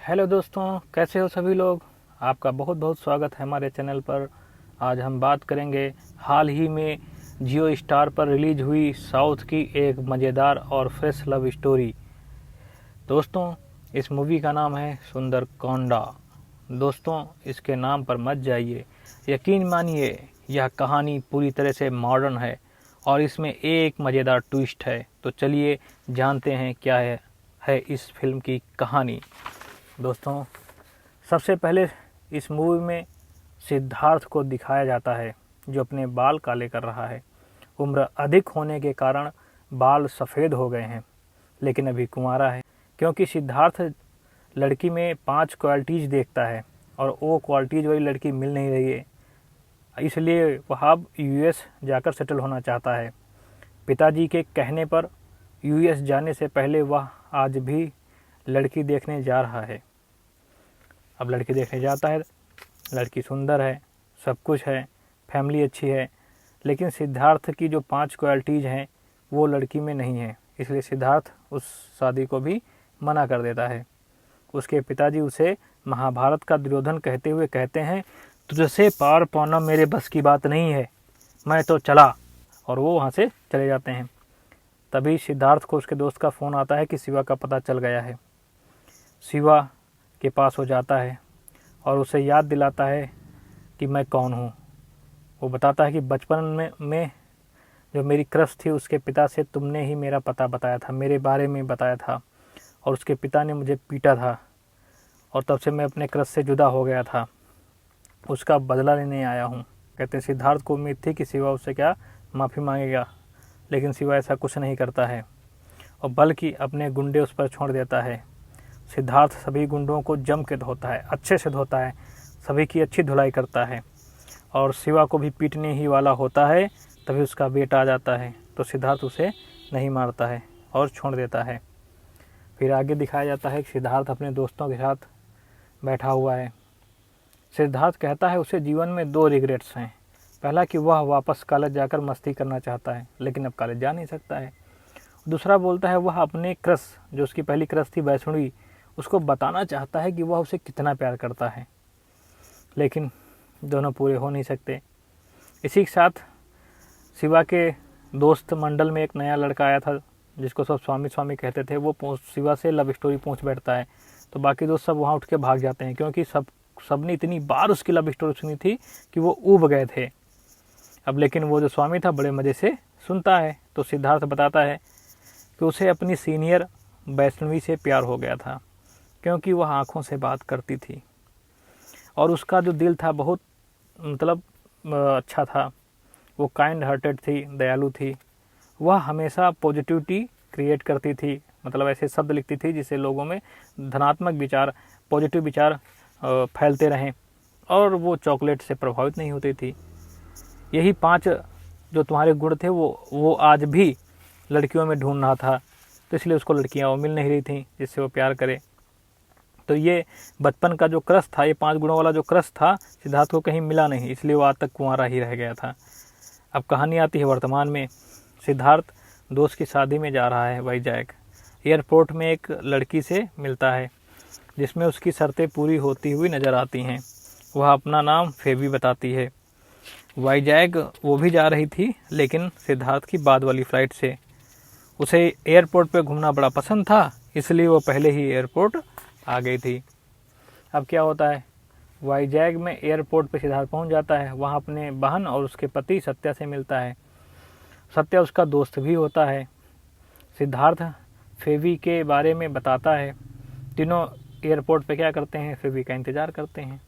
Hello दोस्तों, कैसे हो सभी लोग। आपका बहुत बहुत स्वागत है हमारे चैनल पर। आज हम बात करेंगे हाल ही में जियो स्टार पर रिलीज हुई साउथ की एक मज़ेदार और फ्रेश लव स्टोरी। दोस्तों, इस मूवी का नाम है सुंदर कोंडा। दोस्तों, इसके नाम पर मत जाइए, यकीन मानिए यह कहानी पूरी तरह से मॉडर्न है और इसमें एक मज़ेदार ट्विस्ट है। तो चलिए जानते हैं क्या है इस फिल्म की कहानी। दोस्तों, सबसे पहले इस मूवी में सिद्धार्थ को दिखाया जाता है जो अपने बाल काले कर रहा है। उम्र अधिक होने के कारण बाल सफ़ेद हो गए हैं, लेकिन अभी कुंवारा है। क्योंकि सिद्धार्थ लड़की में 5 क्वालिटीज़ देखता है और वो क्वालिटीज़ वाली लड़की मिल नहीं रही है, इसलिए वह अब यूएस जाकर सेटल होना चाहता है। पिताजी के कहने पर यूएस जाने से पहले वह आज भी लड़की देखने जा रहा है। अब लड़की देखने जाता है, लड़की सुंदर है, सब कुछ है, फैमिली अच्छी है, लेकिन सिद्धार्थ की जो 5 क्वालिटीज़ हैं वो लड़की में नहीं है, इसलिए सिद्धार्थ उस शादी को भी मना कर देता है। उसके पिताजी उसे महाभारत का दुर्योधन कहते हुए कहते हैं, तुझसे पार पाना मेरे बस की बात नहीं है, मैं तो चला। और वो वहाँ से चले जाते हैं। तभी सिद्धार्थ को उसके दोस्त का फ़ोन आता है कि शिवा का पता चल गया है। शिवा के पास हो जाता है और उसे याद दिलाता है कि मैं कौन हूँ। वो बताता है कि बचपन में जो मेरी क्रश थी उसके पिता से तुमने ही मेरा पता बताया था, मेरे बारे में बताया था, और उसके पिता ने मुझे पीटा था और तब से मैं अपने क्रश से जुदा हो गया था, उसका बदला लेने आया हूँ। कहते हैं सिद्धार्थ को उम्मीद थी कि शिवा उससे क्या माफ़ी मांगेगा, लेकिन शिवा ऐसा कुछ नहीं करता है और बल्कि अपने गुंडे उस पर छोड़ देता है। सिद्धार्थ सभी गुंडों को जम के धोता है, अच्छे से धोता है, सभी की अच्छी धुलाई करता है और शिवा को भी पीटने ही वाला होता है। तभी उसका बेटा आ जाता है तो सिद्धार्थ उसे नहीं मारता है और छोड़ देता है। फिर आगे दिखाया जाता है कि सिद्धार्थ अपने दोस्तों के साथ बैठा हुआ है। सिद्धार्थ कहता है उसे जीवन में 2 रिग्रेट्स हैं। पहला कि वह वापस कॉलेज जाकर मस्ती करना चाहता है, लेकिन अब कॉलेज जा नहीं सकता है। दूसरा बोलता है वह अपने क्रश, जो उसकी पहली क्रश थी वैष्णवी, उसको बताना चाहता है कि वह उसे कितना प्यार करता है, लेकिन दोनों पूरे हो नहीं सकते। इसी के साथ शिवा के दोस्त मंडल में एक नया लड़का आया था जिसको सब स्वामी स्वामी कहते थे। वो शिवा से लव स्टोरी पूछ बैठता है, तो बाकी दोस्त सब वहाँ उठ के भाग जाते हैं, क्योंकि सबने इतनी बार उसकी लव स्टोरी सुनी थी कि वो ऊब गए थे। अब लेकिन वो जो स्वामी था बड़े मज़े से सुनता है। तो सिद्धार्थ बताता है कि उसे अपनी सीनियर वैष्णवी से प्यार हो गया था, क्योंकि वह आँखों से बात करती थी और उसका जो दिल था बहुत अच्छा था। वो काइंड हार्टेड थी, दयालु थी। वह हमेशा पॉजिटिविटी क्रिएट करती थी, मतलब ऐसे शब्द लिखती थी जिससे लोगों में धनात्मक विचार, पॉजिटिव विचार फैलते रहें, और वो चॉकलेट से प्रभावित नहीं होती थी। यही 5 जो तुम्हारे गुण थे वो आज भी लड़कियों में ढूंढ रहा था, तो इसलिए उसको लड़कियां वो मिल नहीं रही थी जिससे वो प्यार करे। तो ये बचपन का जो क्रश था, ये 5 गुणों वाला जो क्रश था, सिद्धार्थ को कहीं मिला नहीं, इसलिए वो आज तक कुंवारा ही रह गया था। अब कहानी आती है वर्तमान में। सिद्धार्थ दोस्त की शादी में जा रहा है वाईजैग। एयरपोर्ट में एक लड़की से मिलता है जिसमें उसकी शर्तें पूरी होती हुई नज़र आती हैं। वह अपना नाम फेबी बताती है। वाईजैग वो भी जा रही थी, लेकिन सिद्धार्थ की बाद वाली फ़्लाइट से। उसे एयरपोर्ट पे घूमना बड़ा पसंद था, इसलिए वो पहले ही एयरपोर्ट आ गई थी। अब क्या होता है, वाईजैग में एयरपोर्ट पे सिद्धार्थ पहुंच जाता है। वहाँ अपने बहन और उसके पति सत्या से मिलता है। सत्या उसका दोस्त भी होता है। सिद्धार्थ फेबी के बारे में बताता है। तीनों एयरपोर्ट पे क्या करते हैं, फेबी का इंतज़ार करते हैं।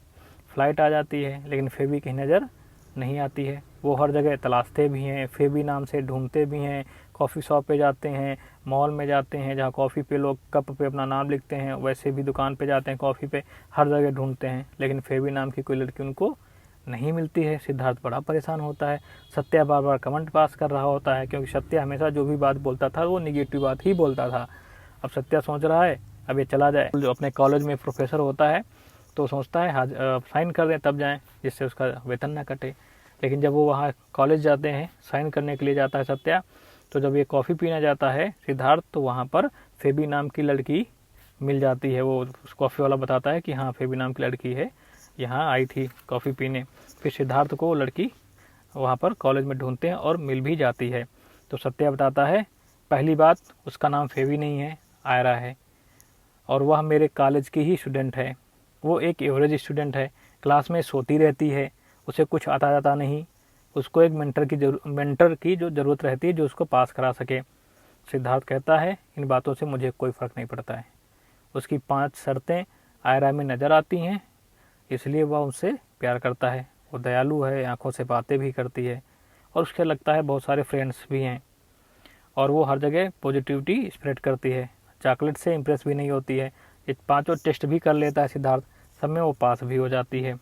फ़्लाइट आ जाती है, लेकिन फेबी की नज़र नहीं आती है। वो हर जगह तलाशते भी हैं, फेबी नाम से ढूंढते भी हैं, कॉफ़ी शॉप पे जाते हैं, मॉल में जाते हैं जहाँ कॉफ़ी पे लोग कप पे अपना नाम लिखते हैं, वैसे भी दुकान पे जाते हैं कॉफ़ी पे, हर जगह ढूंढते हैं, लेकिन फेबी नाम की कोई लड़की उनको नहीं मिलती है। सिद्धार्थ बड़ा परेशान होता है। सत्या बार बार कमेंट पास कर रहा होता है, क्योंकि सत्या हमेशा जो भी बात बोलता था वो निगेटिव बात ही बोलता था। अब सत्या सोच रहा है अब ये चला जाए। जो अपने कॉलेज में प्रोफेसर होता है तो सोचता है साइन कर दें तब जाएं, जिससे उसका वेतन ना कटे। लेकिन जब वो वहाँ कॉलेज जाते हैं, साइन करने के लिए जाता है सत्या, तो जब ये कॉफ़ी पीने जाता है सिद्धार्थ, तो वहाँ पर फेबी नाम की लड़की मिल जाती है। वो उस कॉफ़ी वाला बताता है कि हाँ फेबी नाम की लड़की है, यहाँ आई थी कॉफ़ी पीने। फिर सिद्धार्थ को वो लड़की वहाँ पर कॉलेज में ढूंढते हैं और मिल भी जाती है। तो सत्या बताता है पहली बात उसका नाम फेबी नहीं है, आयरा है, और वह मेरे कॉलेज की ही स्टूडेंट है। वो एक एवरेज स्टूडेंट है, क्लास में सोती रहती है, उसे कुछ आता जाता नहीं, उसको एक मेंटर की जो ज़रूरत रहती है जो उसको पास करा सके। सिद्धार्थ कहता है इन बातों से मुझे कोई फ़र्क नहीं पड़ता है। उसकी 5 शर्तें आयरा में नज़र आती हैं, इसलिए वह उससे प्यार करता है। वो दयालु है, आंखों से बातें भी करती है, और उसके लगता है बहुत सारे फ्रेंड्स भी हैं, और वो हर जगह पॉजिटिविटी स्प्रेड करती है। चॉकलेट से इम्प्रेस भी नहीं होती है। ये 5 टेस्ट भी कर लेता है सिद्धार्थ, सब में वो पास भी हो जाती है।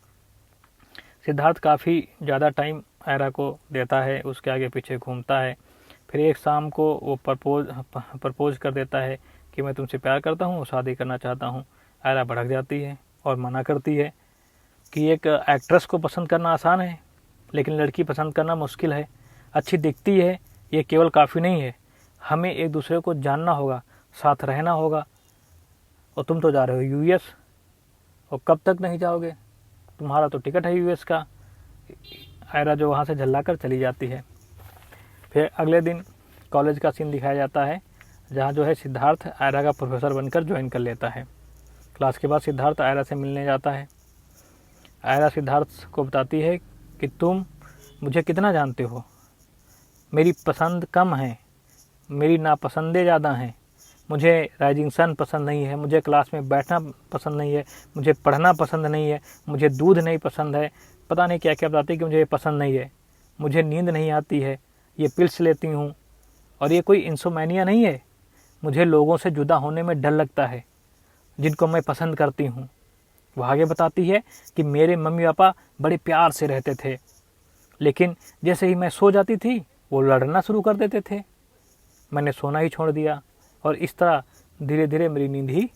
सिद्धार्थ काफ़ी ज़्यादा टाइम आयरा को देता है, उसके आगे पीछे घूमता है। फिर एक शाम को वो प्रपोज कर देता है कि मैं तुमसे प्यार करता हूँ, शादी करना चाहता हूँ। आयरा भड़क जाती है और मना करती है कि एक एक्ट्रेस को पसंद करना आसान है, लेकिन लड़की पसंद करना मुश्किल है। अच्छी दिखती है ये केवल काफ़ी नहीं है, हमें एक दूसरे को जानना होगा, साथ रहना होगा। और तुम तो जा रहे हो यूएस, और कब तक नहीं जाओगे, तुम्हारा तो टिकट है यूएस का। आयरा जो वहाँ से झल्ला कर चली जाती है। फिर अगले दिन कॉलेज का सीन दिखाया जाता है, जहाँ जो है सिद्धार्थ आयरा का प्रोफेसर बनकर ज्वाइन कर लेता है। क्लास के बाद सिद्धार्थ आयरा से मिलने जाता है। आयरा सिद्धार्थ को बताती है कि तुम मुझे कितना जानते हो, मेरी पसंद कम है, मेरी नापसंदें ज़्यादा हैं। मुझे राइजिंग सन पसंद नहीं है, मुझे क्लास में बैठना पसंद नहीं है, मुझे पढ़ना पसंद नहीं है, मुझे दूध नहीं पसंद है, पता नहीं क्या क्या बताती है कि मुझे ये पसंद नहीं है, मुझे नींद नहीं आती है, ये पिल्स लेती हूँ, और ये कोई इंसोमेनिया नहीं है, मुझे लोगों से जुदा होने में डर लगता है जिनको मैं पसंद करती हूँ। वह आगे बताती है कि मेरे मम्मी पापा बड़े प्यार से रहते थे, लेकिन जैसे ही मैं सो जाती थी वो लड़ना शुरू कर देते थे। मैंने सोना ही छोड़ दिया, और इस तरह धीरे धीरे मेरी नींद ही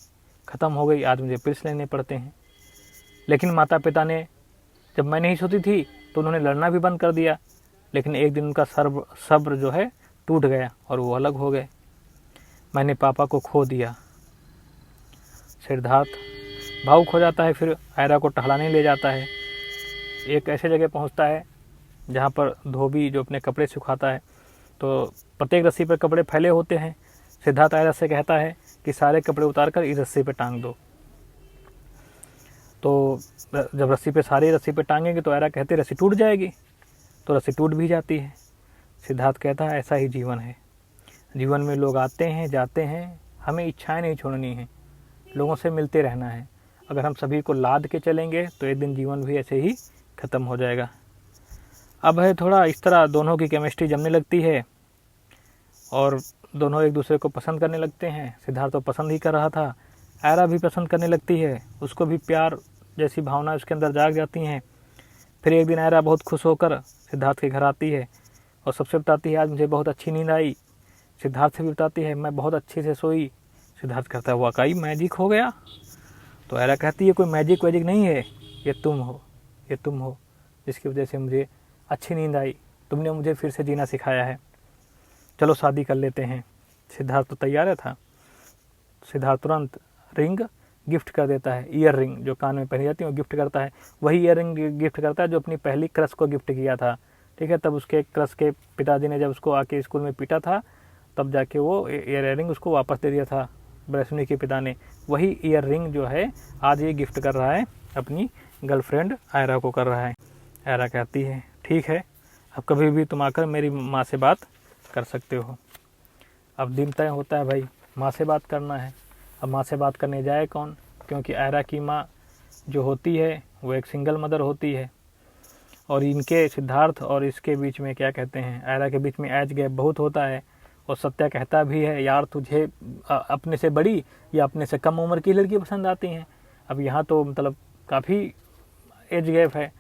ख़त्म हो गई। आज मुझे पिल्स लेने पड़ते हैं। लेकिन माता पिता ने, जब मैं नहीं सोती थी तो उन्होंने लड़ना भी बंद कर दिया, लेकिन एक दिन उनका सब्र जो है टूट गया और वो अलग हो गए। मैंने पापा को खो दिया। सिद्धार्थ भावुक हो जाता है। फिर आयरा को टहलाने ले जाता है। एक ऐसे जगह पहुंचता है जहां पर धोबी जो अपने कपड़े सुखाता है, तो प्रत्येक रस्सी पर कपड़े फैले होते हैं। सिद्धार्थ आयरा से कहता है कि सारे कपड़े उतार कर इस रस्सी पे टांग दो। तो जब सारी रस्सी पे टांगेंगे तो आयरा कहते रस्सी टूट जाएगी, तो रस्सी टूट भी जाती है। सिद्धार्थ कहता है ऐसा ही जीवन है, जीवन में लोग आते हैं जाते हैं, हमें इच्छाएं नहीं छोड़नी है, लोगों से मिलते रहना है। अगर हम सभी को लाद के चलेंगे तो एक दिन जीवन भी ऐसे ही ख़त्म हो जाएगा। अब है थोड़ा इस तरह दोनों की केमिस्ट्री जमने लगती है और दोनों एक दूसरे को पसंद करने लगते हैं। सिद्धार्थ तो पसंद ही कर रहा था, आयरा भी पसंद करने लगती है, उसको भी प्यार जैसी भावना उसके अंदर जाग जाती हैं। फिर एक दिन आयरा बहुत खुश होकर सिद्धार्थ के घर आती है और सबसे बताती है आज मुझे बहुत अच्छी नींद आई। सिद्धार्थ से भी बताती है मैं बहुत अच्छे से सोई। सिद्धार्थ कहता है वाकई मैजिक हो गया। तो आयरा कहती है कोई मैजिक वैजिक नहीं है, ये तुम हो जिसकी वजह से मुझे अच्छी नींद आई, तुमने मुझे फिर से जीना सिखाया है, चलो शादी कर लेते हैं। सिद्धार्थ तो तैयार था। सिद्धार्थ तुरंत रिंग गिफ्ट कर देता है, ईयर रिंग जो कान में पहनी जाती है वो गिफ्ट करता है। वही ईयर रिंग गिफ्ट करता है जो अपनी पहली क्रश को गिफ्ट किया था। ठीक है, तब उसके क्रश के पिताजी ने जब उसको आके स्कूल में पीटा था, तब जाके वो ईयर रिंग उसको वापस दे दिया था ब्रैसुनी के पिता ने। वही ईयर रिंग जो है आज ये गिफ्ट कर रहा है अपनी गर्लफ्रेंड आयरा को कर रहा है। आयरा कहती है ठीक है, अब कभी भी तुम आकर मेरी माँ से बात कर सकते हो। अब दिन तय होता है भाई, माँ से बात करना है। अब माँ से बात करने जाए कौन, क्योंकि आयरा की माँ जो होती है वो एक सिंगल मदर होती है, और इनके सिद्धार्थ और इसके बीच में क्या कहते हैं आयरा के बीच में एज गैप बहुत होता है। और सत्या कहता भी है यार तुझे अपने से बड़ी या अपने से कम उम्र की लड़की पसंद आती हैं। अब यहाँ तो मतलब काफ़ी एज गैप है,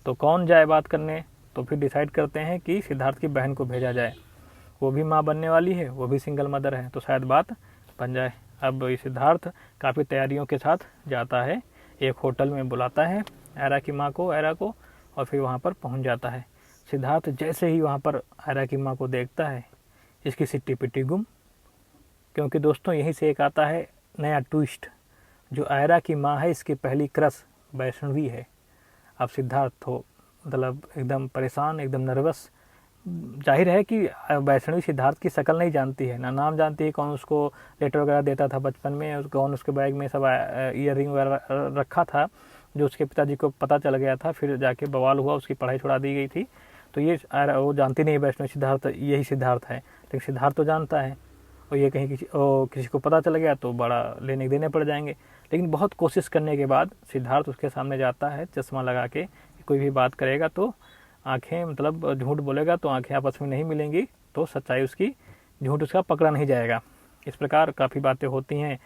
तो कौन जाए बात करने। तो फिर डिसाइड करते हैं कि सिद्धार्थ की बहन को भेजा जाए, वो भी माँ बनने वाली है, वो भी सिंगल मदर है, तो शायद बात बन जाए। अब सिद्धार्थ काफ़ी तैयारियों के साथ जाता है, एक होटल में बुलाता है आयरा की माँ को, आयरा को, और फिर वहाँ पर पहुँच जाता है। सिद्धार्थ जैसे ही वहाँ पर आयरा की माँ को देखता है, इसकी सिट्टी पिट्टी गुम। क्योंकि दोस्तों यहीं से एक आता है नया ट्विस्ट, जो आयरा की माँ है इसकी पहली क्रश वैष्णवी है। अब सिद्धार्थ हो मतलब एकदम परेशान, एकदम नर्वस। जाहिर है कि वैष्णवी सिद्धार्थ की शक्ल नहीं जानती है, ना नाम जानती है, कौन उसको लेटर वगैरह देता था बचपन में, कौन उसके बैग में सब ईयर रिंग वगैरह रखा था, जो उसके पिताजी को पता चल गया था, फिर जाके बवाल हुआ, उसकी पढ़ाई छुड़ा दी गई थी। तो ये वो जानती नहीं वैष्णवी सिद्धार्थ यही सिद्धार्थ है, लेकिन सिद्धार्थ तो जानता है। और ये कहीं किसी को पता चल गया तो बड़ा लेने देने पड़ जाएंगे। लेकिन बहुत कोशिश करने के बाद सिद्धार्थ उसके सामने जाता है चश्मा लगा के, कोई भी बात करेगा तो आंखें मतलब झूठ बोलेगा तो आंखें आपस में नहीं मिलेंगी, तो सच्चाई उसकी, झूठ उसका पकड़ा नहीं जाएगा। इस प्रकार काफ़ी बातें होती हैं।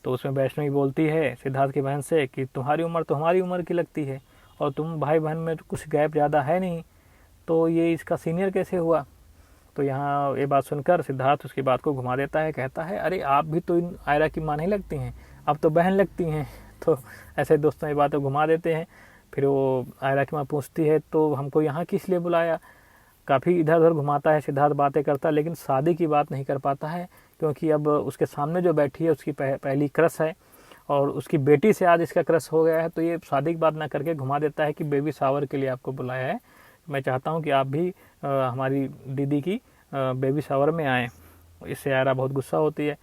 तो उसमें वैष्णवी बोलती है सिद्धार्थ की बहन से कि तुम्हारी उम्र तो हमारी उम्र की लगती है और तुम भाई बहन में तो कुछ गैप ज़्यादा है नहीं, तो ये इसका सीनियर कैसे हुआ। तो यहाँ ये बात सुनकर सिद्धार्थ उसकी बात को घुमा देता है, कहता है अरे आप भी तो इन आयरा की माँ नहीं लगती हैं, अब तो बहन लगती हैं। तो ऐसे दोस्तों ये बातें घुमा देते हैं। फिर वो आयरा की माँ पूछती है तो हमको यहाँ किस लिए बुलाया। काफ़ी इधर उधर घुमाता है सिद्धार्थ, बातें करता है, लेकिन शादी की बात नहीं कर पाता है, क्योंकि अब उसके सामने जो बैठी है उसकी पहली क्रश है और उसकी बेटी से आज इसका क्रश हो गया है। तो ये शादी की बात ना करके घुमा देता है कि बेबी शावर के लिए आपको बुलाया है, मैं चाहता हूँ कि आप भी हमारी दीदी की बेबी शावर में आएँ। इससे आयरा बहुत गुस्सा होती है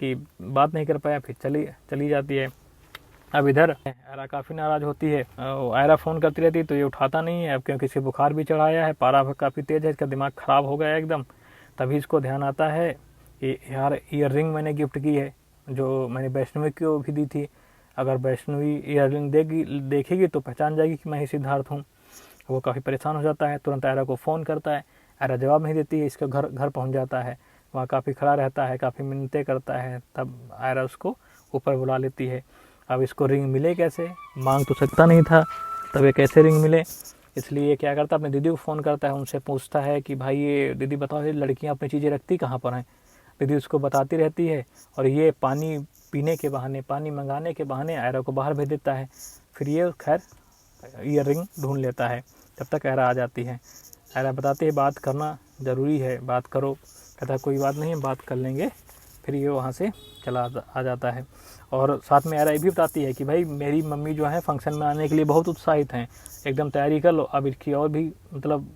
कि बात नहीं कर पाया, फिर चली जाती है। अब इधर आयरा काफ़ी नाराज़ होती है, आयरा फ़ोन करती रहती है तो ये उठाता नहीं है, अब क्योंकि इसे बुखार भी चढ़ाया है, पारा काफ़ी तेज़ है, इसका दिमाग ख़राब हो गया है एकदम। तभी इसको ध्यान आता है कि यार ईयर रिंग मैंने गिफ्ट की है, जो मैंने वैष्णवी को भी दी थी, अगर वैष्णवी ईयर रिंग देखेगी तो पहचान जाएगी कि मैं ही सिद्धार्थ हूँ। वो काफ़ी परेशान हो जाता है, तुरंत आयरा को फ़ोन करता है, आयरा जवाब नहीं देती है, इसके घर पहुँच जाता है, वहाँ काफ़ी खड़ा रहता है, काफ़ी मिन्नतें करता है, तब आयरा उसको ऊपर बुला लेती है। अब इसको रिंग मिले कैसे, मांग तो सकता नहीं था, तब ये कैसे रिंग मिले। इसलिए ये क्या करता है, अपनी दीदी को फ़ोन करता है, उनसे पूछता है कि भाई ये दीदी बताओ ये लड़कियां अपनी चीज़ें रखती कहाँ पर हैं। दीदी उसको बताती रहती है और ये पानी पीने के बहाने, पानी मंगाने के बहाने आयरा को बाहर भेज देता है। फिर ये खैर ईयर रिंग ढूंढ लेता है, तब तक आयरा आ जाती है। आयरा बताती है बात करना ज़रूरी है, बात करो। कहता है कोई बात नहीं, बात कर लेंगे। फिर ये वहाँ से चला आ जाता है। और साथ में आयरा ये भी बताती है कि भाई मेरी मम्मी जो है फंक्शन में आने के लिए बहुत उत्साहित हैं, एकदम तैयारी कर लो। अब इसकी और भी मतलब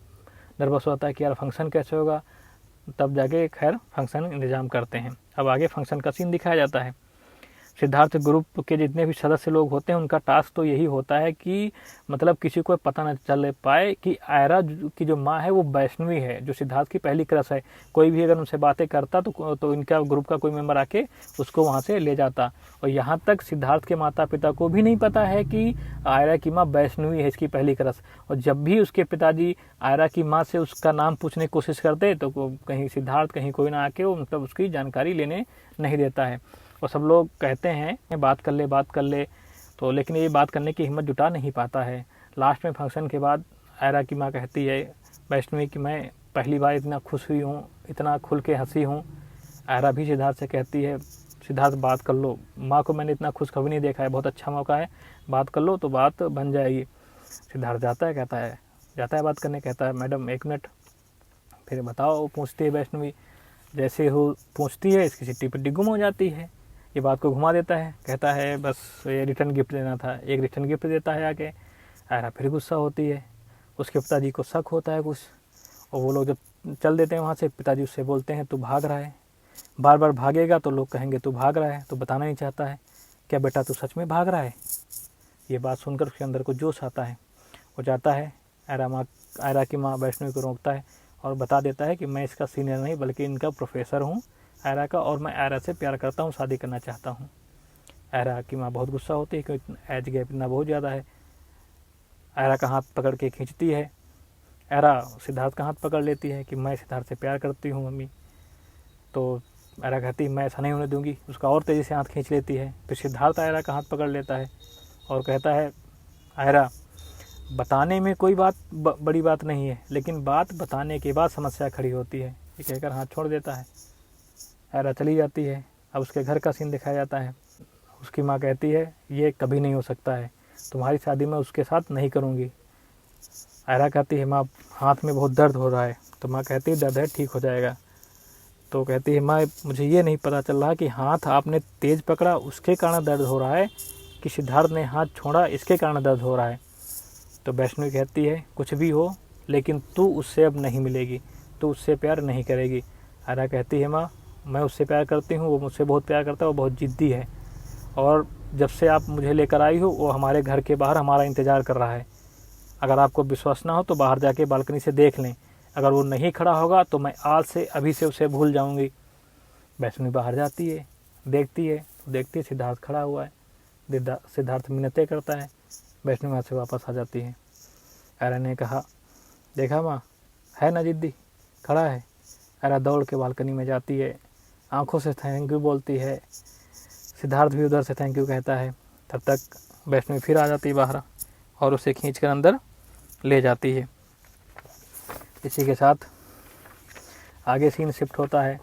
नर्वस होता है कि यार फंक्शन कैसे होगा, तब जाके खैर फंक्शन इंतज़ाम करते हैं। अब आगे फंक्शन का सीन दिखाया जाता है। सिद्धार्थ ग्रुप के जितने भी सदस्य लोग होते हैं उनका टास्क तो यही होता है कि मतलब किसी को पता न चल पाए कि आयरा की जो माँ है वो वैष्णवी है, जो सिद्धार्थ की पहली क्रश है। कोई भी अगर उनसे बातें करता तो इनका ग्रुप का कोई मेंबर आके उसको वहाँ से ले जाता। और यहाँ तक सिद्धार्थ के माता पिता को भी नहीं पता है कि आयरा की माँ वैष्णवी है, इसकी पहली क्रश। और जब भी उसके पिताजी आयरा की माँ से उसका नाम पूछने की कोशिश करते तो कहीं सिद्धार्थ कहीं कोई ना आके वो मतलब उसकी जानकारी लेने नहीं देता है। और सब लोग कहते हैं बात कर ले, तो लेकिन ये बात करने की हिम्मत जुटा नहीं पाता है। लास्ट में फंक्शन के बाद आयरा की माँ कहती है वैष्णवी कि मैं पहली बार इतना खुश हुई हूँ, इतना खुल के हंसी हूँ। आयरा भी सिद्धार्थ से कहती है सिद्धार्थ बात कर लो, माँ को मैंने इतना खुश कभी नहीं देखा है, बहुत अच्छा मौका है, बात कर लो तो बात बन जाएगी। सिद्धार्थ जाता है बात करने, कहता है मैडम 1 मिनट। फिर बताओ, पूछती है वैष्णवी। जैसे हो पूछती है इसकी सिट्टी पिट्टी गुम हो जाती है। ये बात को घुमा देता है, कहता है बस ये रिटर्न गिफ्ट देना था। एक रिटर्न गिफ्ट देता है आके। आयरा फिर गुस्सा होती है, उसके पिताजी को शक होता है कुछ, और वो लोग जब चल देते हैं वहाँ से, पिताजी उससे बोलते हैं तू भाग रहा है, बार बार भागेगा तो लोग कहेंगे तू भाग रहा है, तो बताना नहीं चाहता है, क्या बेटा तू सच में भाग रहा है। ये बात सुनकर उसके अंदर को जोश आता है, वो जाता है आयरा की माँ वैष्णवी को रोकता है और बता देता है कि मैं इसका सीनियर नहीं बल्कि इनका प्रोफेसर हूँ आयरा का, और मैं आयरा से प्यार करता हूँ, शादी करना चाहता हूँ। आयरा की माँ बहुत गुस्सा होती है क्योंकि एज गैप इतना बहुत ज़्यादा है। आयरा का हाथ पकड़ के खींचती है, आयरा सिद्धार्थ का हाथ पकड़ लेती है कि मैं सिद्धार्थ से प्यार करती हूँ मम्मी। तो आयरा कहती है मैं ऐसा नहीं होने दूंगी, उसका और तेज़ी से हाथ खींच लेती है। फिर सिद्धार्थ आयरा का हाथ पकड़ लेता है और कहता है आयरा बताने में कोई बात बड़ी बात नहीं है, लेकिन बात बताने के बाद समस्या खड़ी होती है। ये कहकर हाथ छोड़ देता है, आयरा चली जाती है। अब उसके घर का सीन दिखाया जाता है। उसकी माँ कहती है ये कभी नहीं हो सकता है, तुम्हारी शादी मैं उसके साथ नहीं करूँगी। आयरा कहती है माँ हाथ में बहुत दर्द हो रहा है, तो माँ कहती है दर्द है ठीक हो जाएगा। तो तो कहती है माँ मुझे ये नहीं पता चल रहा कि हाथ आपने तेज़ पकड़ा उसके कारण दर्द हो रहा है कि सिद्धार्थ ने हाथ छोड़ा इसके कारण दर्द हो रहा है। तो वैष्णवी कहती है कुछ भी हो लेकिन तू उससे अब नहीं मिलेगी, तू उससे प्यार नहीं करेगी। आयरा कहती है माँ मैं उससे प्यार करती हूँ, वो मुझसे बहुत प्यार करता है, वो बहुत ज़िद्दी है और जब से आप मुझे लेकर आई हो वो हमारे घर के बाहर हमारा इंतज़ार कर रहा है। अगर आपको विश्वास ना हो तो बाहर जाके बालकनी से देख लें, अगर वो नहीं खड़ा होगा तो मैं आज से अभी से उसे भूल जाऊंगी। वैष्णवी बाहर जाती है, देखती है तो देखती है सिद्धार्थ खड़ा हुआ है। सिद्धार्थ मिन्नतें करता है, वैष्णवी वहाँ से वापस आ जाती है। आयरा ने कहा देखा माँ है ना जिद्दी, खड़ा है। आयरा दौड़ के बालकनी में जाती है, आंखों से थैंक यू बोलती है। सिद्धार्थ भी उधर से थैंक यू कहता है। तब तक वैष्णवी फिर आ जाती है बाहर और उसे खींच कर अंदर ले जाती है। इसी के साथ आगे सीन शिफ्ट होता है।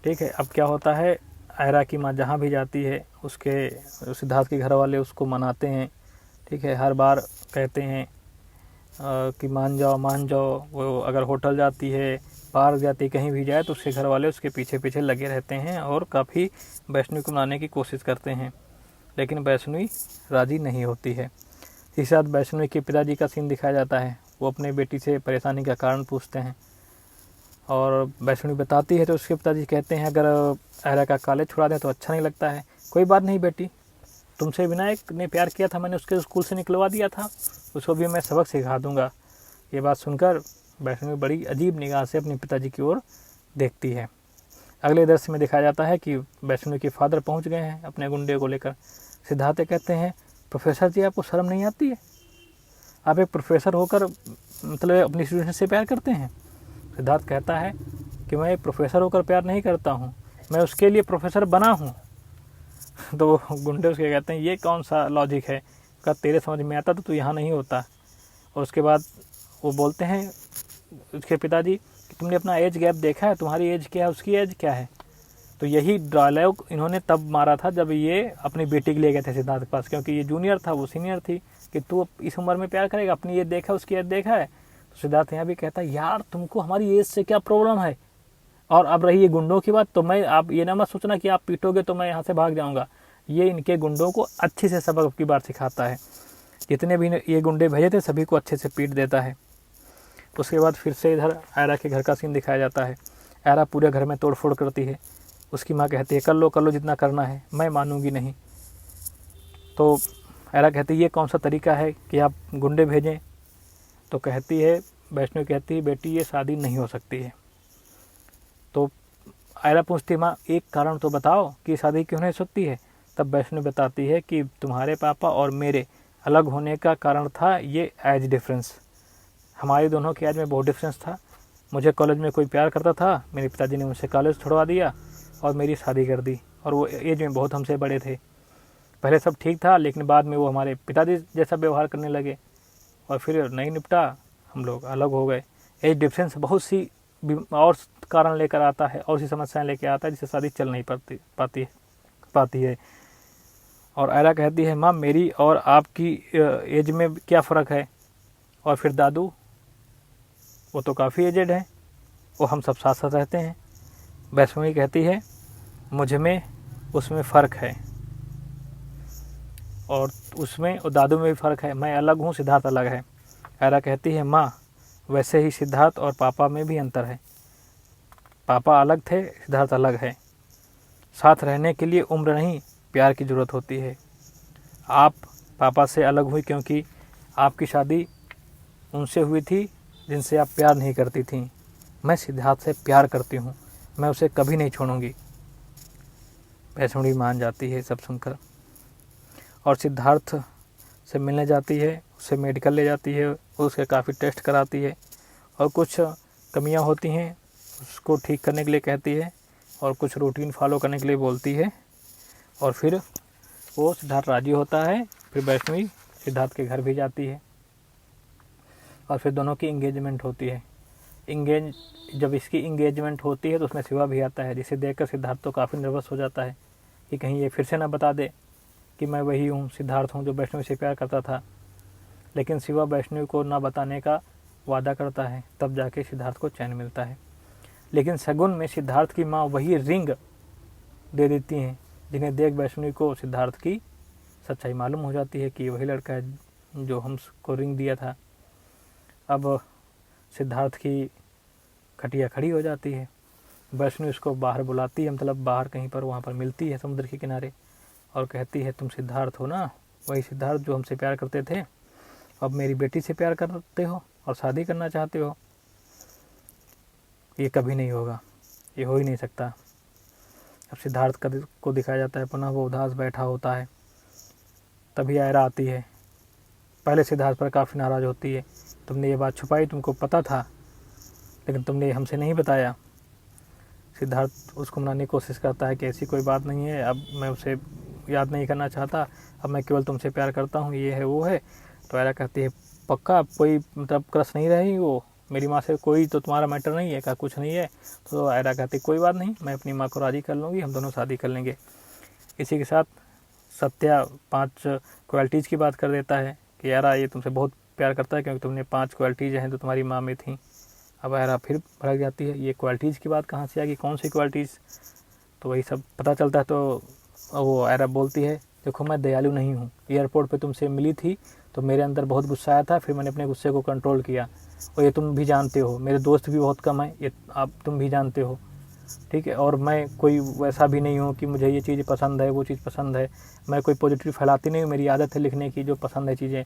ठीक है, अब क्या होता है, आयरा की माँ जहाँ भी जाती है उसके सिद्धार्थ के घर वाले उसको मनाते हैं। ठीक है, हर बार कहते हैं कि मान जाओ। वो अगर होटल जाती है, पार्क जाती है, कहीं भी जाए तो उसके घर वाले उसके पीछे पीछे लगे रहते हैं और काफ़ी वैष्णवी को मनाने की कोशिश करते हैं, लेकिन वैष्णवी राज़ी नहीं होती है। इसी साथ वैष्णवी के पिताजी का सीन दिखाया जाता है। वो अपने बेटी से परेशानी का कारण पूछते हैं और वैष्णवी बताती है तो उसके पिताजी कहते हैं अगर आयरा का कॉलेज छुड़ा दें तो अच्छा नहीं लगता है। कोई बात नहीं बेटी, तुमसे विनायक ने प्यार किया था, मैंने उसके स्कूल से निकलवा दिया था, उसको भी मैं सबक सिखा दूंगा। ये बात सुनकर वैष्णवी बड़ी अजीब निगाह से अपने पिताजी की ओर देखती है। अगले दृश्य में दिखाया जाता है कि वैष्णवी के फादर पहुंच गए हैं अपने गुंडे को लेकर। सिद्धार्थ कहते हैं प्रोफेसर जी आपको शर्म नहीं आती है, आप एक प्रोफेसर होकर मतलब अपनी स्टूडेंट से प्यार करते हैं। सिद्धार्थ कहता है कि मैं एक प्रोफेसर होकर प्यार नहीं करता हूँ, मैं उसके लिए प्रोफेसर बना हूँ। तो गुंडे उसके कहते हैं ये कौन सा लॉजिक है, का तेरे समझ में आता तो तू यहाँ नहीं होता। और उसके बाद वो बोलते हैं उसके पिताजी कि तुमने अपना एज गैप देखा है, तुम्हारी एज क्या है उसकी एज क्या है। तो यही डायलॉग इन्होंने तब मारा था जब ये अपनी बेटी के लिए गए थे सिद्धार्थ के पास, क्योंकि ये जूनियर था वो सीनियर थी, कि तू इस उम्र में प्यार करेगा, अपनी एज देखा उसकी एज देखा है। तो सिद्धार्थ यहाँ भी कहता है यार तुमको हमारी एज से क्या प्रॉब्लम है। और अब रही ये गुंडों की बात, तो मैं आप ये ना मत सोचना कि आप पीटोगे तो मैं यहाँ से भाग जाऊँगा। ये इनके गुंडों को अच्छी से सबक की बार सिखाता है, जितने भी ये गुंडे भेजे थे सभी को अच्छे से पीट देता है। उसके बाद फिर से इधर आयरा के घर का सीन दिखाया जाता है। आयरा पूरे घर में तोड़ फोड़ करती है। उसकी माँ कहती है कर लो जितना करना है, मैं मानूंगी नहीं। तो आयरा कहती है ये कौन सा तरीका है कि आप गुंडे भेजें। तो कहती है वैष्णवी कहती है बेटी ये शादी नहीं हो सकती है। तो आयरा पूछती माँ एक कारण तो बताओ कि शादी क्यों नहीं हो सकती है। तब वैष्णवी बताती है कि तुम्हारे पापा और मेरे अलग होने का कारण था ये एज डिफरेंस, हमारे दोनों की एज में बहुत डिफरेंस था। मुझे कॉलेज में कोई प्यार करता था, मेरे पिताजी ने मुझसे कॉलेज छुड़वा दिया और मेरी शादी कर दी, और वो एज में बहुत हमसे बड़े थे। पहले सब ठीक था लेकिन बाद में वो हमारे पिताजी जैसा व्यवहार करने लगे और फिर नहीं निपटा, हम लोग अलग हो गए। एज डिफरेंस बहुत सी और कारण लेकर आता है और सी समस्याएं लेकर आता है जिससे शादी चल नहीं पाती है। और आयरा कहती है माँ मेरी और आपकी एज में क्या फ़र्क है। और फिर दादू वो तो काफ़ी एजेड है, वो हम सब साथ साथ रहते हैं। वैष्णवी कहती है मुझ में उसमें फ़र्क है और उसमें और दादू में भी फ़र्क है, मैं अलग हूँ सिद्धार्थ अलग है। आयरा कहती है माँ वैसे ही सिद्धार्थ और पापा में भी अंतर है, पापा अलग थे सिद्धार्थ अलग है। साथ रहने के लिए उम्र नहीं प्यार की ज़रूरत होती है। आप पापा से अलग हुई क्योंकि आपकी शादी उनसे हुई थी जिनसे आप प्यार नहीं करती थी। मैं सिद्धार्थ से प्यार करती हूँ, मैं उसे कभी नहीं छोड़ूंगी। वैष्णवी मान जाती है सब सुनकर और सिद्धार्थ से मिलने जाती है, उसे मेडिकल ले जाती है, उसके काफ़ी टेस्ट कराती है और कुछ कमियां होती हैं उसको ठीक करने के लिए कहती है और कुछ रूटीन फॉलो करने के लिए बोलती है। और फिर वो सिद्धार्थ राजी होता है। फिर वैष्णवी सिद्धार्थ के घर भी जाती है और फिर दोनों की इंगेजमेंट होती है। जब इसकी इंगेजमेंट होती है तो उसमें शिवा भी आता है, जिसे देखकर सिद्धार्थ तो काफ़ी नर्वस हो जाता है कि कहीं ये फिर से ना बता दे कि मैं वही हूँ, सिद्धार्थ हूँ जो वैष्णवी से प्यार करता था। लेकिन शिवा वैष्णवी को ना बताने का वादा करता है, तब जाके सिद्धार्थ को चैन मिलता है। लेकिन शगुन में सिद्धार्थ की माँ वही रिंग दे देती हैं, जिन्हें देख वैष्णवी को सिद्धार्थ की सच्चाई मालूम हो जाती है कि वही लड़का है जो हमको रिंग दिया था। अब सिद्धार्थ की खटिया खड़ी हो जाती है। वैष्णवी उसको बाहर बुलाती है, मतलब बाहर कहीं पर वहाँ पर मिलती है समुद्र के किनारे, और कहती है तुम सिद्धार्थ हो ना, वही सिद्धार्थ जो हमसे प्यार करते थे, अब मेरी बेटी से प्यार करते हो और शादी करना चाहते हो। ये कभी नहीं होगा, ये हो ही नहीं सकता। अब सिद्धार्थ को दिखाया जाता है पुनः वो उदास बैठा होता है। तभी आयरा आती है। पहले सिद्धार्थ पर काफ़ी नाराज़ होती है, तुमने ये बात छुपाई, तुमको पता था लेकिन तुमने हमसे नहीं बताया। सिद्धार्थ उसको मनाने की कोशिश करता है कि ऐसी कोई बात नहीं है, अब मैं उसे याद नहीं करना चाहता, अब मैं केवल तुमसे प्यार करता हूँ, ये है वो है। तो आयरा कहती है पक्का कोई मतलब क्रश नहीं रही वो मेरी माँ से, कोई तो तुम्हारा मैटर नहीं है, क्या कुछ नहीं है। तो आयरा कहती कोई बात नहीं, मैं अपनी माँ को राज़ी कर लूँगी, हम दोनों शादी कर लेंगे। इसी के साथ सत्या 5 क्वालिटीज़ की बात कर देता है कि आयरा ये तुमसे बहुत प्यार करता है क्योंकि तुमने 5 क्वालिटीज़ हैं जो तुम्हारी माँ में थी। अब आयरा फिर भड़क जाती है, ये क्वालिटीज़ की बात कहाँ से आ गई, कौन सी क्वालिटीज़। तो वही सब पता चलता है। तो वो आयरा बोलती है देखो मैं दयालु नहीं हूँ, एयरपोर्ट पे तुमसे मिली थी तो मेरे अंदर बहुत गुस्सा आया था, फिर मैंने अपने गुस्से को कंट्रोल किया, और ये तुम भी जानते हो, मेरे दोस्त भी बहुत कम हैं, ये आप तुम भी जानते हो, ठीक है। और मैं कोई वैसा भी नहीं हूँ कि मुझे ये चीज़ पसंद है वो चीज़ पसंद है, मैं कोई पॉजिटिव फैलाती नहीं हूँ, मेरी आदत है लिखने की जो पसंद है चीज़ें।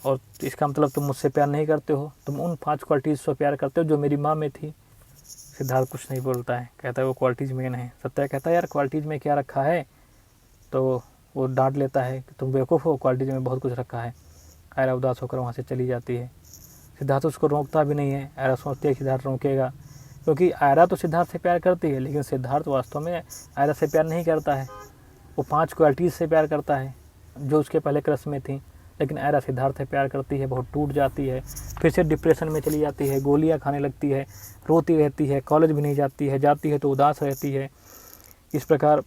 और इसका मतलब तुम मुझसे प्यार नहीं करते हो, तुम उन 5 क्वालिटीज़ से प्यार करते हो जो मेरी माँ में थी। सिद्धार्थ कुछ नहीं बोलता है, कहता है वो क्वालिटीज़ मेन है। सत्या कहता है यार क्वालिटीज़ में क्या रखा है, तो वो डांट लेता है कि तुम बेवकूफ़ हो, क्वालिटीज़ में बहुत कुछ रखा है। आयरा उदास होकर वहाँ से चली जाती है। सिद्धार्थ उसको रोकता भी नहीं है। आयरा सोचती है सिद्धार्थ रोकेगा, क्योंकि आयरा तो सिद्धार्थ से प्यार करती है, लेकिन सिद्धार्थ वास्तव में आयरा से प्यार नहीं करता है, वो 5 क्वालिटीज़ से प्यार करता है जो उसके पहले क्रश में थी। लेकिन आयरा सिद्धार्थ से प्यार करती है, बहुत टूट जाती है, फिर से डिप्रेशन में चली जाती है, गोलियां खाने लगती है, रोती रहती है, कॉलेज भी नहीं जाती है, जाती है तो उदास रहती है। इस प्रकार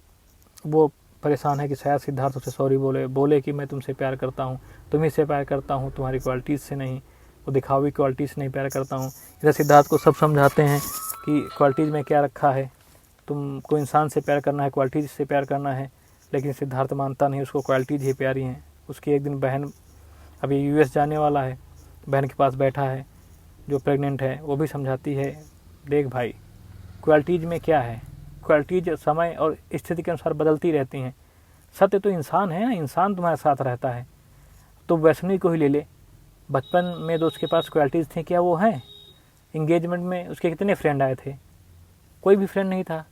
वो परेशान है कि शायद सिद्धार्थ उसे सॉरी बोले कि मैं तुमसे प्यार करता हूँ, तुम्ही से प्यार करता हूँ, तुम्हारी क्वालिटीज़ से नहीं, वो दिखावी क्वालिटीज़ से नहीं प्यार करता हूँ। इधर सिद्धार्थ को सब समझाते हैं कि क्वालिटीज़ में क्या रखा है, तुमको इंसान से प्यार करना है, क्वालिटीज़ से प्यार करना है। लेकिन सिद्धार्थ मानता नहीं, उसको क्वालिटीज़ ही प्यारी हैं। उसकी एक दिन बहन अभी यूएस जाने वाला है, बहन के पास बैठा है जो प्रेग्नेंट है, वो भी समझाती है देख भाई क्वालिटीज़ में क्या है, क्वालिटीज़ समय और स्थिति के अनुसार बदलती रहती हैं। सत्य तो इंसान है ना, इंसान तुम्हारे साथ रहता है। तो वैष्णवी को ही ले ले, बचपन में तो उसके पास क्वालिटीज़ थी, क्या वो हैं? इंगेजमेंट में उसके कितने फ्रेंड आए थे, कोई भी फ्रेंड नहीं था।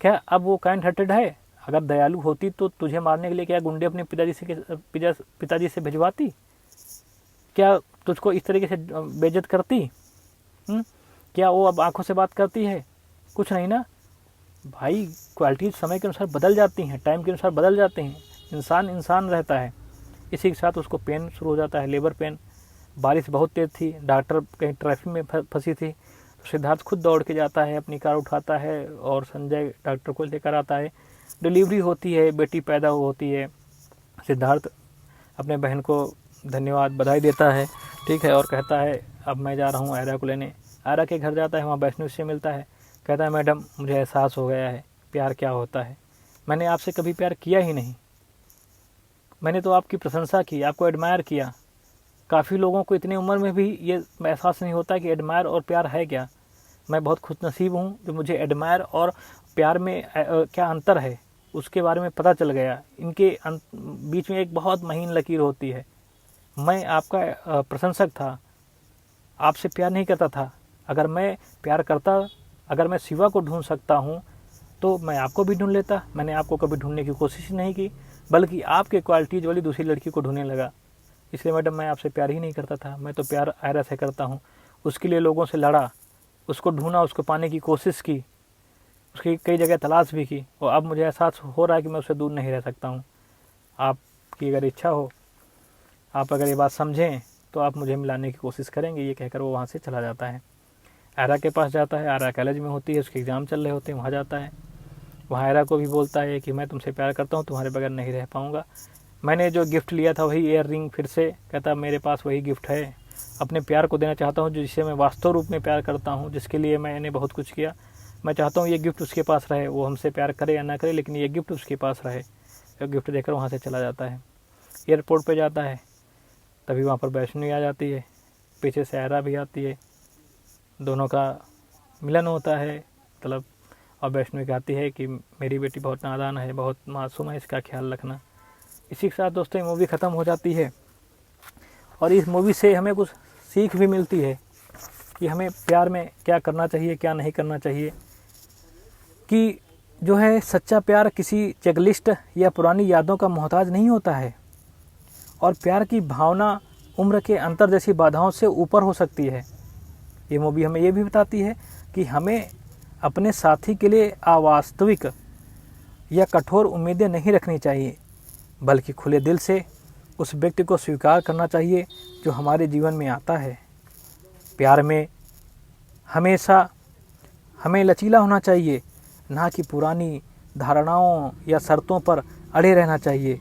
क्या अब वो काइंड हार्टेड है? अगर दयालु होती तो तुझे मारने के लिए क्या गुंडे अपने पिताजी से भिजवाती? क्या तुझको इस तरीके से बेइज्जत करती? क्या वो अब आंखों से बात करती है? कुछ नहीं ना भाई। क्वालिटीज़ समय के अनुसार बदल जाती हैं, टाइम के अनुसार बदल जाते हैं, इंसान इंसान रहता है। इसी के साथ उसको पेन शुरू हो जाता है, लेबर पेन। बारिश बहुत तेज़ थी, डॉक्टर कहीं ट्रैफिक में फंसी थी, तो सिद्धार्थ खुद दौड़ के जाता है, अपनी कार उठाता है और संजय डॉक्टर को लेकर आता है। डिलीवरी होती है, बेटी पैदा होती है। सिद्धार्थ अपने बहन को धन्यवाद बधाई देता है, ठीक है, और कहता है अब मैं जा रहा हूँ आयरा को लेने। आयरा के घर जाता है, वहाँ वैष्णवी से मिलता है, कहता है मैडम मुझे एहसास हो गया है प्यार क्या होता है, मैंने आपसे कभी प्यार किया ही नहीं, मैंने तो आपकी प्रशंसा की, आपको एडमायर किया। काफ़ी लोगों को इतनी उम्र में भी ये एहसास नहीं होता कि एडमायर और प्यार है क्या। मैं बहुत खुशनसीब हूँ जो मुझे एडमायर और प्यार में क्या अंतर है उसके बारे में पता चल गया। इनके बीच में एक बहुत महीन लकीर होती है। मैं आपका प्रशंसक था, आपसे प्यार नहीं करता था। अगर मैं प्यार करता, अगर मैं शिवा को ढूंढ सकता हूँ तो मैं आपको भी ढूंढ लेता। मैंने आपको कभी ढूंढने की कोशिश नहीं की, बल्कि आपके क्वालिटीज़ वाली दूसरी लड़की को ढूंढने लगा। इसलिए मैडम मैं आपसे प्यार ही नहीं करता था, मैं तो प्यार आयरा से करता हूँ। उसके लिए लोगों से लड़ा, उसको ढूंढा, उसको पाने की कोशिश की, उसकी कई जगह तलाश भी की, और अब मुझे एहसास हो रहा है कि मैं उससे दूर नहीं रह सकता हूँ। आपकी अगर इच्छा हो, आप अगर ये बात समझें तो आप मुझे मिलाने की कोशिश करेंगे। ये कहकर वो वहाँ से चला जाता है। आयरा के पास जाता है, आयरा कॉलेज में होती है, उसके एग्ज़ाम चल रहे होते हैं, वहाँ जाता है। वहाँ आयरा को भी बोलता है कि मैं तुमसे प्यार करता हूँ, तुम्हारे बगैर नहीं रह पाऊँगा। मैंने जो गिफ्ट लिया था वही ईयर रिंग, फिर से कहता मेरे पास वही गिफ्ट है, अपने प्यार को देना चाहता हूँ, जिसे मैं वास्तव रूप में प्यार करता हूँ, जिसके लिए मैंने बहुत कुछ किया। मैं चाहता हूँ ये गिफ्ट उसके पास रहे, वो हमसे प्यार करे या ना करे, लेकिन ये गिफ्ट उसके पास रहे। जो गिफ्ट देकर वहाँ से चला जाता है, एयरपोर्ट पे जाता है, तभी वहाँ पर वैष्णवी आ जाती है, पीछे से आयरा भी आती है, दोनों का मिलन होता है मतलब। और वैष्णवी कहती है कि मेरी बेटी बहुत नादान है, बहुत मासूम है, इसका ख्याल रखना। इसी के साथ दोस्तों ये मूवी ख़त्म हो जाती है। और इस मूवी से हमें कुछ सीख भी मिलती है कि हमें प्यार में क्या करना चाहिए, क्या नहीं करना चाहिए। कि जो है सच्चा प्यार किसी चेकलिस्ट या पुरानी यादों का मोहताज नहीं होता है, और प्यार की भावना उम्र के अंतर जैसी बाधाओं से ऊपर हो सकती है। ये मूवी हमें ये भी बताती है कि हमें अपने साथी के लिए अवास्तविक या कठोर उम्मीदें नहीं रखनी चाहिए, बल्कि खुले दिल से उस व्यक्ति को स्वीकार करना चाहिए जो हमारे जीवन में आता है। प्यार में हमेशा हमें लचीला होना चाहिए, ना कि पुरानी धारणाओं या शर्तों पर अड़े रहना चाहिए।